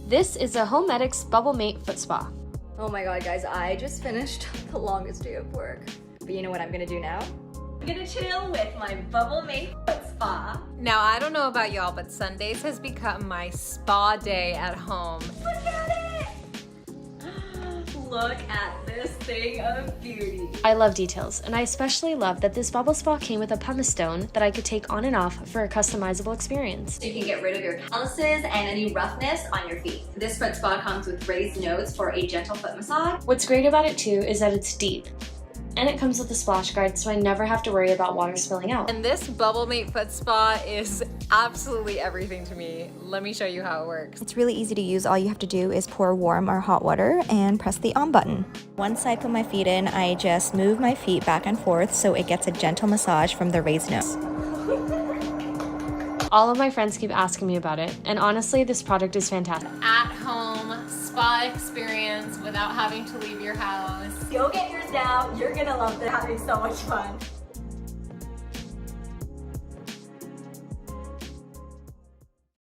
This is a Homedics Bubble Mate Foot Spa. Oh my god, guys, I just finished the longest day of work. But you know what I'm gonna do now? I'm gonna chill with my Bubble Mate Foot Spa. Now, I don't know about y'all, but Sundays has become my spa day at home. Look at it! Look at this thing of beauty. I love details, and I especially love that this bubble spa came with a pumice stone that I could take on and off for a customizable experience. You can get rid of your calluses and any roughness on your feet. This foot spa comes with raised nodes for a gentle foot massage. What's great about it too is that it's deep, and it comes with a splash guard, so I never have to worry about water spilling out. And this Bubble Mate Foot Spa is absolutely everything to me. Let me show you how it works. It's really easy to use. All you have to do is pour warm or hot water and press the on button. Once I put my feet in, I just move my feet back and forth so it gets a gentle massage from the raised nodes. All of my friends keep asking me about it, and honestly, this product is fantastic. At home spa experience without having to leave your house. Go get yours now. You're gonna love it. Having so much fun.